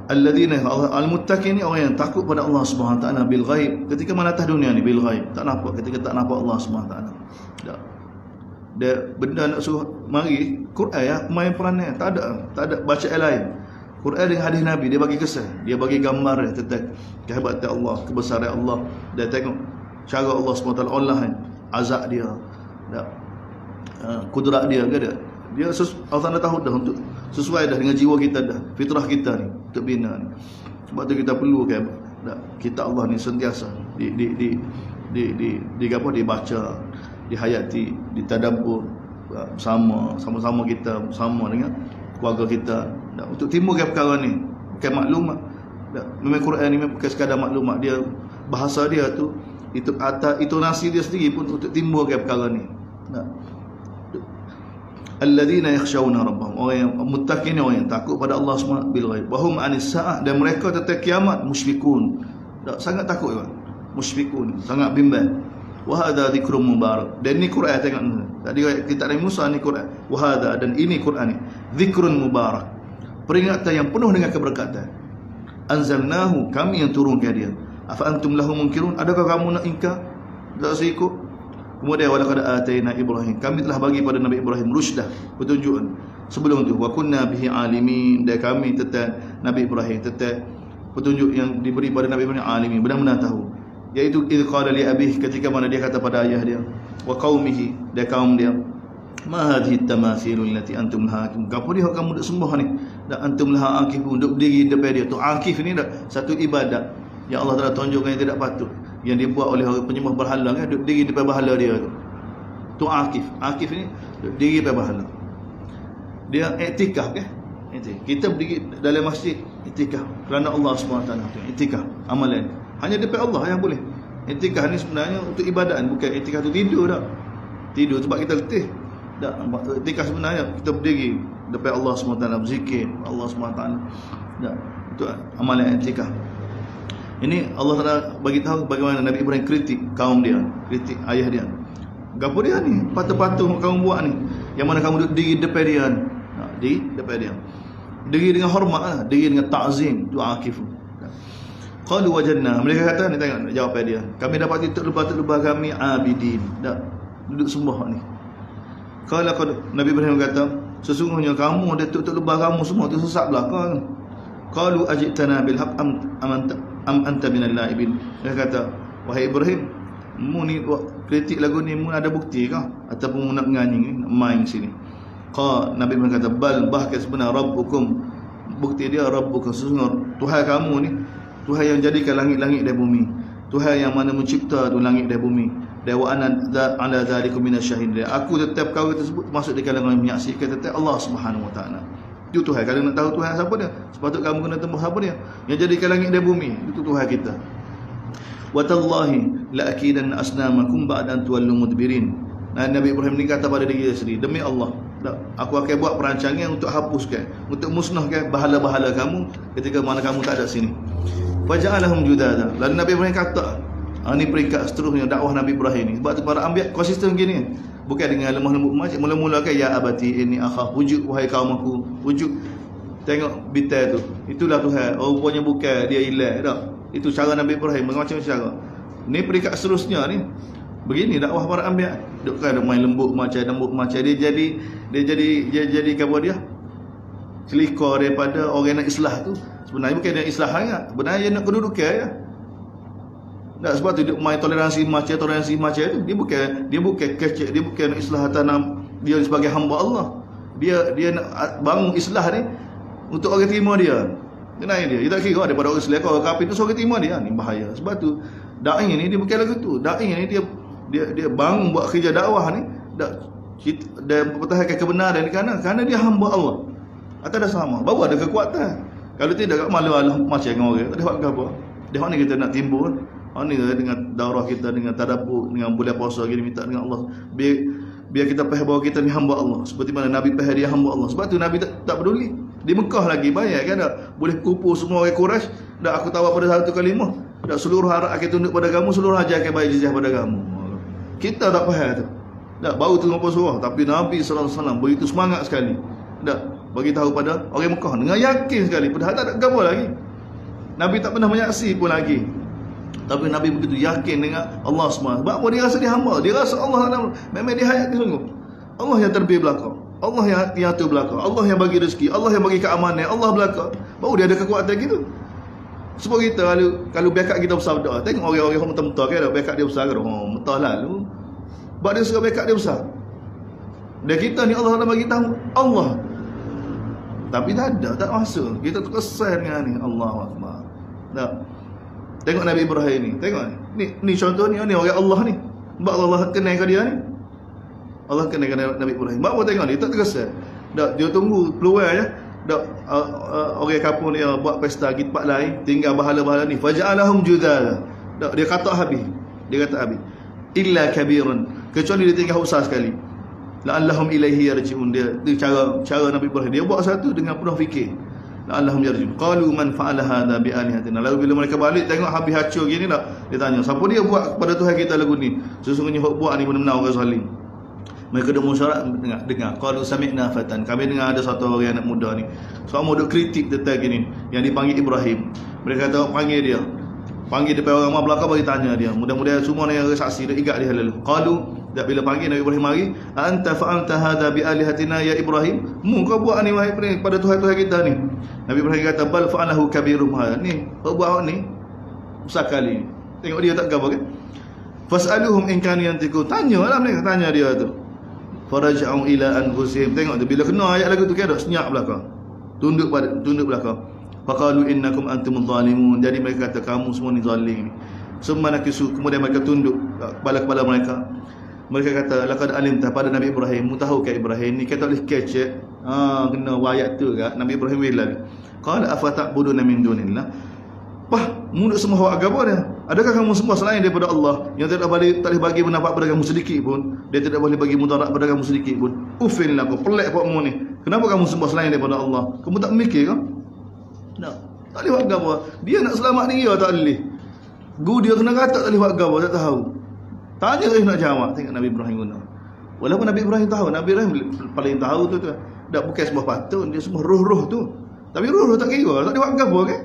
Alladzina al-muttaqin ni orang yang takut pada Allah SWT bil ghaib. Ketika mana atas dunia ni bil ghaib, tak nampak, ketika tak nampak Allah SWT. Dia benda nak suruh mari Quran ya, main peranan, tak ada bacaan lain. Quran dengan hadis Nabi, dia bagi kesan, dia bagi gambar tentang kehebatan Allah, kebesaran Allah. Dia tengok cara Allah SWT olah azab dia, kudrat dia ke dia Allah tahu dah, untuk sesuai dah dengan jiwa kita dah, fitrah kita ni untuk bina ni. Sebab tu kita perlu kan kita Allah ni sentiasa dibaca, dihayati, ditadabbur sama-sama kita bersama dengan keluarga kita untuk timbul ke perkara ni. Bukan maklumat. Memang Quran ni bukan sekadar maklumat, dia bahasa dia tu, itu intonasi dia sendiri pun untuk timbul ke perkara ni. Alladzina yakhshawna rabbahum, orang yang muttaqin, orang yang takut pada Allah SWT bil ghaib, wa hum anis saah, dan mereka tentang kiamat musyrikun, sangat takut kan, musyrikun, sangat bimbang. Wa hadza dzikrun mubarak, dan ni Quran tengok tadi kita Nabi Musa ni Quran, wa hadza, dan ini Quran ni dzikrun mubarak, peringatan yang penuh dengan keberkatan. Anzalnahu, kami yang turunkan dia. Afa antum lahu munkirun, adakah kamu nak ingkar, tak ikut? Kemudian walaqad ataina Ibrahim, kami telah bagi pada Nabi Ibrahim rusydah, petunjuk. Sebelum tu wa kunna bihi alimin, dan kami tetap Nabi Ibrahim tetap petunjuk yang diberi pada Nabi Ibrahim alimin, benar-benar tahu. Iaitu idh qala li abih, ketika mana dia kata pada ayah dia, wa qaumihi, dan kaum dia, ma hadhihi tamathilul lati antum laha akifun, apa dia kamu duk sembah ni dan antum laha akifun, duk berdiri depan dia tu. Akif ni dah satu ibadat yang Allah Taala tunjukkan yang tidak patut, yang dibuat oleh orang penyembah berhala kan, duk berdiri depan berhala dia tu akif. Akif ni duk berdiri depan berhala. Dia iktikaf kan? Kita berdiri dalam masjid iktikaf kerana Allah SWT. Iktikaf amalan hanya depan Allah yang boleh. Iktikaf ni sebenarnya untuk ibadat, bukan iktikaf tu tidur dah. Tidur sebab kita letih. Tak, iktikaf sebenarnya kita berdiri depan Allah SWT, berzikir Allah SWT. Tak, itu amalan iktikaf. Ini Allah Taala bagi tahu bagaimana Nabi Ibrahim kritik kaum dia, kritik ayah dia. Gapo dia ni? Patut-patut kamu buat ni. Yang mana kamu duduk diri depan dia. Di depan dia. Diri dengan hormat lah, diri dengan ta'zim, tu akif. Qalu wajadna, mereka kata ni, tengok jawapan dia. Kami dapat tuk lebah-lebah kami abidin. Tak, duduk sembah ni. Kalau Nabi Ibrahim kata, sesungguhnya kamu ada tuk lebah kamu semua tu sesat belakang. Qalu ajitana bil haqq am anta minal laibin. Dia kata, wahai Ibrahim, mu ni kritik lagu ni, mu ada bukti kah ataupun mu nak nganying nak main sini? Nabi Ibrahim kata, bal, bahkan sebenar rabbukum, bukti dia rabbukum, sesungguhnya Tuhan kamu ni, Tuhan yang jadikan langit-langit dan bumi, Tuhan yang mana mencipta tu langit dan bumi. Dan wa ana ala zalikum minasyahidin, aku tetap kau tersebut masuk di kalangan yang menyaksikan tetap Allah Subhanahu Wa Taala. Itu Tuhan. Kalau nak tahu Tuhan siapa dia, sepatut kamu kena tembus siapa dia yang jadikan langit dan bumi. Itu Tuhan kita. Wa tallahi la akidanna asnamakum ba'da an tuwallu mudbirin. Nabi Ibrahim ni kata pada diri dia sendiri, demi Allah, aku akan buat perancangan untuk hapuskan, untuk musnahkan bahala-bahala kamu ketika mana kamu tak ada sini. Faja'alahum judada. Lalu Nabi Ibrahim kata, ini peringkat seterusnya dakwah Nabi Ibrahim ni. Sebab tu para anbiya konsisten gini, bukan dengan lemah lembut macam mula-mula kan, ya abati ini akhaf, wujud wahai kaum aku, wujud. Tengok bitai tu, itulah Tuhan. Rupanya bukan dia hilang tak. Itu cara Nabi Ibrahim, macam cara. Ni peringkat seterusnya ni. Begini dakwah para anbiya. Duk kan main lembut macam dia jadi apa dia? Celika daripada orang nak islah tu. Sebenarnya bukan dia islah sangat. Sebenarnya dia nak kedudukan ya. Tak, sebab tu dia main toleransi macam tu. Dia bukan kecek, dia bukan islah tanam dia sebagai hamba Allah. Dia nak bangun islah ni untuk orang terima dia. Kenapa dia? Dia tak kira daripada orang Islam, orang kafir tu suruh terima dia. Ni bahaya. Sebab tu dai ni dia bukan lagu tu. Dai ni dia bangun buat kerja dakwah ni dan mempertahankan kebenaran ni kerana dia hamba Allah. Atau dah sama, baru ada kekuatan. Kalau tidak malu-malu macam dengan orang, tak ada apa. Dia ni kita nak timbul. Ni dengan daurah kita, dengan tadabbur, dengan bulan puasa gini, minta dengan Allah biar kita faham bahawa kita ni hamba Allah, seperti mana Nabi faham dia hamba Allah. Sebab tu Nabi tak peduli. Di Mekah lagi banyak kan tak boleh kumpul semua orang Quraisy. Dak aku tahu pada satu kalimah, dak seluruh harap akan tunduk pada kamu, seluruh haji akan bayar jizyah pada kamu. Kita tak faham tu. Dak baru tengok surah, tapi Nabi sallallahu alaihi wasallam begitu semangat sekali. Dak bagi tahu pada orang Mekah dengan yakin sekali, padahal tak ada gambar lagi. Nabi tak pernah menyaksi pun lagi. Tapi Nabi begitu yakin dengan Allah SWT. Sebab apa? Dia rasa dia hamba. Dia rasa Allah memang dia hayat dia sungguh. Allah yang terbih belakang. Allah yang atur belakang. Allah yang bagi rezeki. Allah yang bagi keamanan. Allah belakang. Baru dia ada kekuatan gitu. Sebab kita kalau bekat kita besar berdoa. Tengok orang-orang yang mentah-mentah kan, bekat dia besar kan. Oh, mentah lalu. Sebab dia suka bekat dia besar. Dan kita ni Allah bagi tahu Allah. Tapi tak ada, tak masuk. Kita tu kesan dengan ni. Allah SWT. Tak. Tengok Nabi Ibrahim ni. Tengok ni contoh ni orang Allah ni. Sebab Allah kenal ke dia ni. Allah kenal ke Nabi Ibrahim. Sebab apa tengok dia tak terkesan. Dia tunggu peluang je. Orang kampung dia buat pesta pergi tempat lain, tinggal bahala-bahala ni. Faja'alahum judala. Dia kata habis. Dia kata habis. Illa kabiran. Kecuali dia tinggal besar sekali. La'allahum ilaihi yarji'un. Dia cara Nabi Ibrahim. Dia buat satu dengan penuh fikir. La'allahum yarji'un. Qalu man fa'ala hadha bi alihatina. Lalu bila mereka balik tengok habis hacur gini dah, dia tanya, siapa dia buat kepada Tuhan kita lagu ni? Sesungguhnya hok buat ni benar-benar orang zalim. Mereka dah musyarat dengar. Qalu sami'na fatan. Kami dengar ada satu orang anak muda ni. Semua duk kritik tentang gini yang dipanggil Ibrahim. Mereka kata panggil dia. Panggil depan orang belakang bagi tanya dia. Mudah-mudahan semua yang saksi dia ikat dia lalu. Qalu, Dan bila panggil Nabi Ibrahim mari, anta fa'alta hadha bi alihatina ya Ibrahim, mu kau buat ni wahai Ibrahim pada Tuhan-Tuhan kita ni. Nabi Ibrahim kata bal fa'alahu kabirum hadha, ni kau buat ni besar kali ni. Tengok dia tak gapo kan. Fas'aluhum in kanu yantiqu, tanyalah mereka, tanya dia tu. Faraja'u ila anfusihim, tengok tu bila kena ayat lagu tu kan dak senyap belakang. Tunduk belakang. Faqalu innakum antumul zalimun, jadi mereka kata kamu semua ni zalim ni. Semanakisu, kemudian mereka tunduk kepala-kepala mereka. Mereka kata laqad alimta, pada Nabi Ibrahim, mu tahu ke Ibrahim ni kata boleh kecek. Kena ayat tu kan Nabi Ibrahim bilang. Qala afata'buduna min dunillah. Wah, mu nak sembah agama dia. Adakah kamu sembah selain daripada Allah yang tak boleh bagi mendapat pada kamu sedikit pun? Dia tidak boleh bagi mudarat pada kamu sedikit pun. Ufin lah kau, pelik buatmu ni. Kenapa kamu sembah selain daripada Allah? Kamu tak mikir ke? Tak. Tak boleh buat agama. Dia nak selamat ni dia tak boleh. Guru dia kena kata tak boleh buat agama, tak tahu. Tanya saya nak jawab. Tengok Nabi Ibrahim guna. Walaupun Nabi Ibrahim tahu, Nabi Ibrahim paling tahu tu. Tak bukan sebuah patun, dia semua roh-roh tu. Tapi roh-roh tak kira, tak boleh buat agama kan?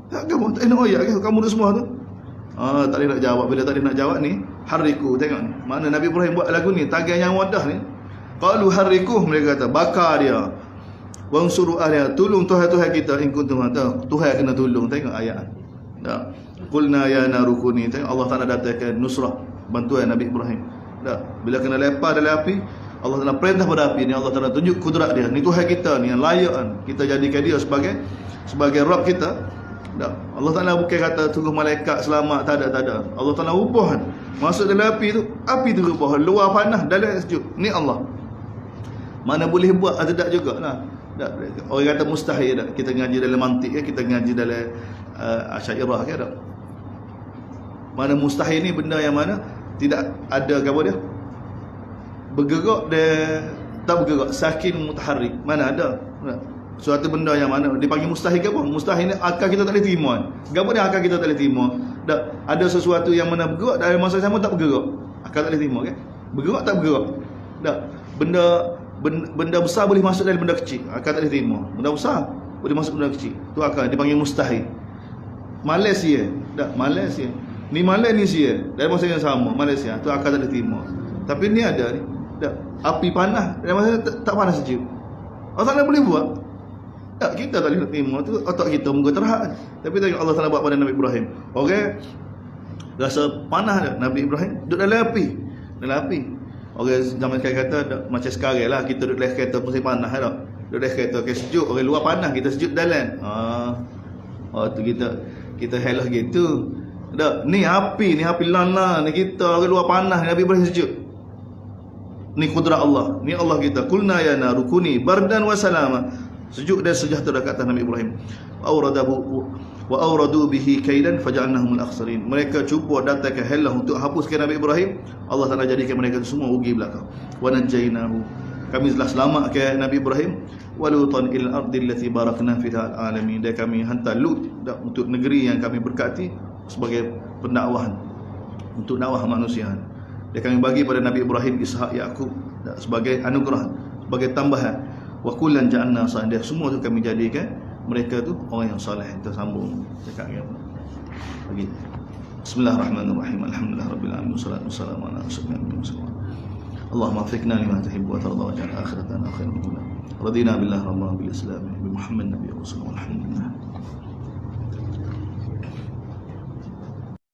Tak agama, tak nak oyak kan kamu tu semua tu. Tak boleh nak jawab. Bila tak boleh nak jawab ni, hariku, tengok ni. Mana Nabi Ibrahim buat lagu ni, tagihan yang wadah ni. Qalu hariku, mereka kata bakar dia. Wansuru ahliha, tolong Tuhan-Tuhan kita in kuntum ta'lamun. Tuhan kena tolong. Tengok ayat. Tak. Qulna ya narukuni, tengok Allah Taala datangkan nusrah, bantuan Nabi Ibrahim. Tak. Bila kena lepas dalam api, Allah Taala perintah pada api ni, Allah Taala tunjuk kudrat dia. Ni Tuhan kita ni yang layak kan kita jadikan dia sebagai Rabb kita. Tak. Allah Taala bukan kata tunggu malaikat selamat, tak ada. Allah Taala ubah kan. Masuk dalam api tu ubah, luar panas, dalam sejuk. Ni Allah. Mana boleh buat ada tak jugalah. Tak. Orang kata mustahil tak. Kita ngaji dalam mantik kan, kita ngaji dalam Asy'ariyah kan tak. Mana mustahil ni benda yang mana tidak ada apa dia? Bergerak dia tak bergerak, sakin mutaharrik. Mana ada? Suatu benda yang mana dipanggil mustahil ke apa? Mustahil ni akal kita tak boleh terima. Gapo dia akal kita tak boleh terima? Tak ada sesuatu yang mana bergerak dalam masa sama tak bergerak. Akal tak boleh terima kan? Bergerak tak bergerak. Tak. Benda besar boleh masuk dalam benda kecil. Akal tak boleh terima. Benda besar boleh masuk benda kecil. Tu akal dipanggil mustahil. Malaysia. Tak, Malaysia. Ni Malaysia ni sia. Dalam masa yang sama Malaysia. Tu akal tak boleh terima. Tapi ni ada ni. Tak. Api panas dalam masa tak panas sejuk. Allah tak boleh buat. Tak, kita tak boleh terima. Tu otak kita muka terhad. Tapi tengok Allah Taala buat pada Nabi Ibrahim. Orang rasa panas dah. Nabi Ibrahim duduk dalam api. Dalam api. Orang zaman sekarang kata macam sekarang lah, kita duduk dalam kereta musim panas tak. Duduk dalam kereta ke sejuk, orang luar panas, kita sejuk dalam. Tu kita helah gitu. Tak, ni api lana ni kita orang luar panas, Nabi Ibrahim sejuk. Ni kudrat Allah. Ni Allah kita. Qulna ya narukuni bardan wa salama. Sejuk dan sejahtera kat atas Nabi Ibrahim. Wa awradu bihi kaidan faja'alnahumul akhsarin. Mereka cuba datangkan helah untuk hapuskan Nabi Ibrahim. Allah Taala jadikan mereka semua rugi belaka. Wa najainahu, kami telah selamatkan Nabi Ibrahim. Wa lutan il ardi allati barakna fiha alamin. Dan kami hantar Lut untuk negeri yang kami berkati sebagai pendakwahan, untuk dakwah manusia. Dan kami bagi pada Nabi Ibrahim, Ishak, Yaqub sebagai anugerah, sebagai tambahan. Wa kullan ja'alna salihin. Semua tu kami jadikan mereka tu orang yang soleh. Kita sambung cakap lagi. Bismillahirrahmanirrahim. Alhamdulillahirabbil alamin. Wassalatu wassalamu ala rasulillah. Allahumma afiqna lima tuhibbu wa tarda waj'al akhiratana khairan. Radina billahi rabban bil islam bi Muhammad nabiyyi wa sallallahu alaihi wasallam.